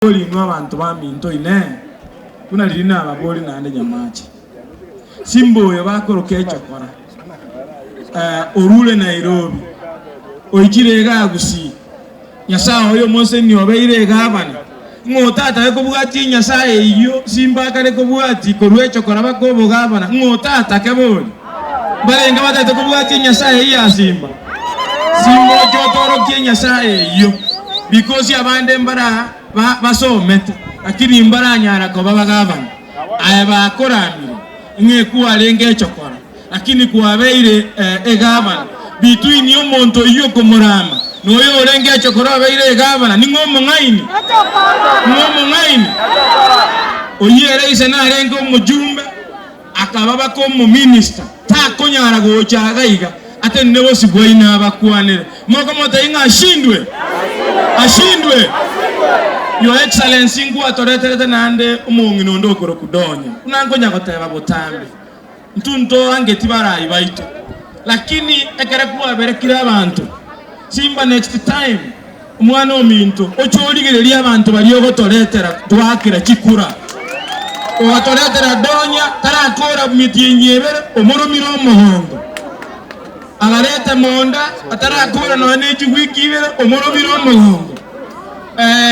Boli nwa abantu baminto ine kuna lina ababoli nande nyamachi simbo yo bakoroke chokora orule Nairobi oikire gagusi nyasaho yo mose ni obeire gabana ngotata ko bugati nyasaye iyo simba kare ko bugati korwe chokora bakobo gabana ngotata keboli barenga batata ko bugati nyasaye ya simba jotoro ke nyasaye iyo because abande mbara basomete lakini imbara nyara ko babagabana aya bakoramire ngekuwa lenge chokora lakini kuwabeire egabana between yo monto iyo komorama noyo lenge chokora beire egabana ningomo ngaini oyere ise na lenge omujumbe akababa ko mu minister ta konyara go chagaiga ate nebo sibwaina abakwanire moko moto inga ashindwe Your Excellency ngwa toreterete nande umungino ndokoro kudonya unangonya goteba botambe ntunto angeti barayi baito lakini ekere kuwa berekira abantu simba next time umwana ominto ocholigereria abantu bari gotoretera twakira kikura owatoretera donya tarakora mitinyebere omoromiro omuhondo agarete monda atarakora none jigwikibere omoromiro omuhondo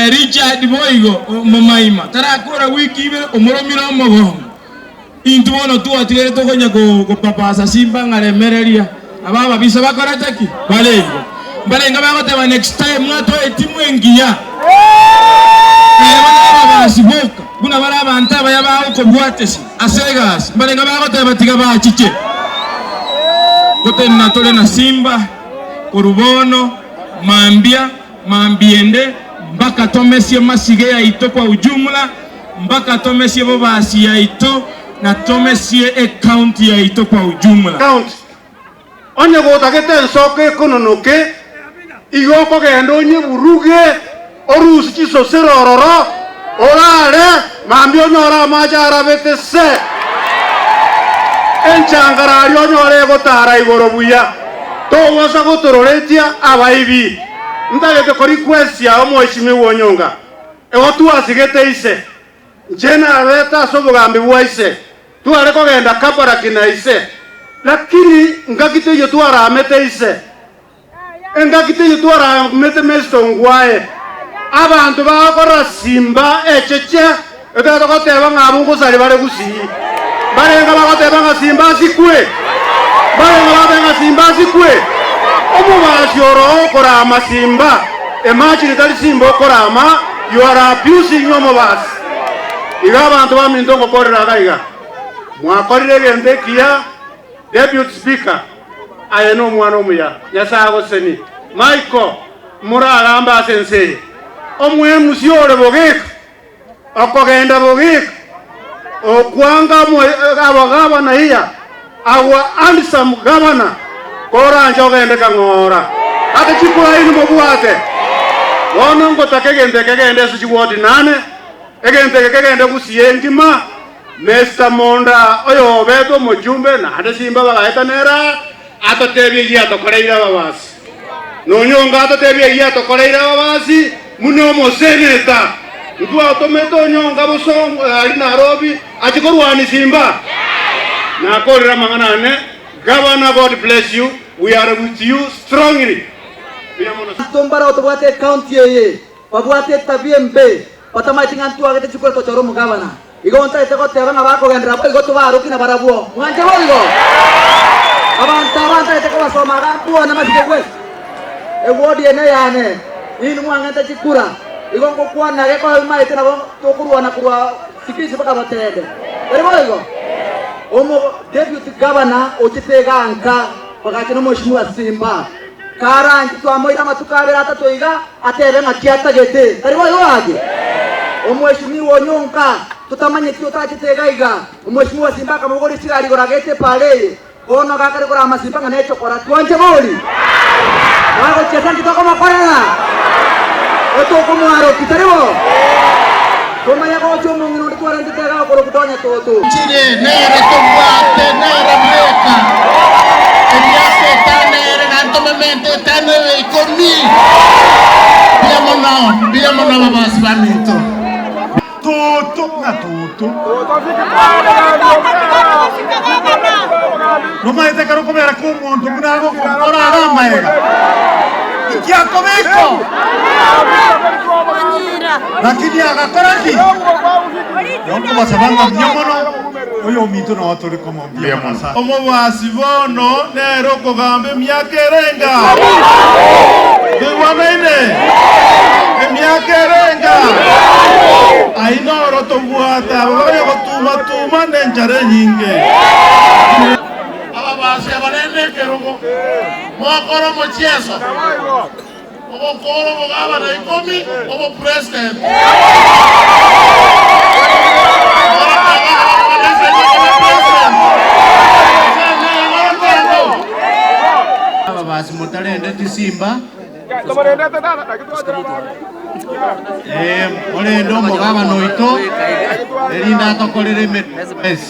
Richard Boigo Momaima tarakora wiki ibere omoromiro omugongo intu bono tuatigere togonya go papasa simba ngaremereria ababa bisa bakorataki balenga bagoteba next time mwato etimu engiya bana basiboka buna bara banta bayaba uko bwatesi asegas balenga bagoteba tiga bachiche gotenna tole na simba korubono mambiende mpaka tomesie masige ya ito kwa ujumla mpaka tomesie bobasi ya ito na tomesie account ya ito kwa ujumla account onye gotagete nsoke kononoke igoko gendo onye buruge orusi chiso serororo orare mambi onyora majara betese enchangara onyore gotara igoro buya towosa gotororetia abaibi ndagete ko request ya omweshimiwa Onyonga egotu asigete ise jena leta sobugambi bwaise tuare ko genda kapara kina ise lakini ngakite yo tuara mete ise ngakite yo tuara mete mesto ngwae abantu bakora simba echeche etato ko teba ngabu ngusali bare gusi barenga bakoteba ngasimba sikwe omubasioro okora amasimba imagine tali simba okorama you are abusing omubasi iga abantu baminto ngokorera gaiga mwakorire gendekia deputy speaker ayeno omwana omuya nyasago seni Michael muragamba sensei omwemusi ore bogik okogenda bogik okwanga abagaba na hiya awa handsome governor kora njogende kangora ate chikura inu mobwate wono ngotake kegende sichiwodi nane kegende kusiengima Mr. Monda oyo beto mojumbe na ate simba bagaeta nera atotebye ya tokoreira babasi nonyonga atotebye ya tokoreira babasi muno moseneta ndu autometo nyonga busongo ali Nairobi achikorwani simba na korira manganane. Governor, God bless you. We are with you strongly. Tombara otobuate county ye, babuate tabiembe, patamatingan tu agete chukura tochoro mugavana. Igonta iteko tebana bako gendra, igoto baruki na barabuo. Mwanje holigo. Abanta iteko basoma tu na masikwe. Ewodi ene yane. Inu mwangata chikura. Igongo kwa na reko maite na tokuru na kurwa sikisi baka batede. Erego. Omo deputy governor ochitega anka pakachino mheshimiwa Simba karangi twamoira matukabera atatoiga atebe makiata gete karibo yoage omheshimiwa Onyonka tutamanye kyo tachitega iga omheshimiwa Simba kamogori chirali goragete pale ono gakare kora masimba nganecho kora twanje boli wako chesa kitoko makorana otoko mwaro kitaribo Koma yako chomo ngino twara nditega ko kudonya toto chire nere to buate nere meka eliase tanere nanto memento tanere con mi biamo no baba spanito tutu nomaete karo komera kumuntu munago kora agamaega ikiakomeko lakini agakoraki yoko basabanga mnyamono oyo mito no atori como mbiamasa omobwasi bono nero kogambe emyaka erenga biwamaine emyaka erenga ainoro tobwata babaye gotuma nenjare nyinge ababasi abanene kerugo mwakoro mochieso obokoro bogaba na ikomi obo president ababasi motalende tisimba olendo mogaba noito erinda tokolere mes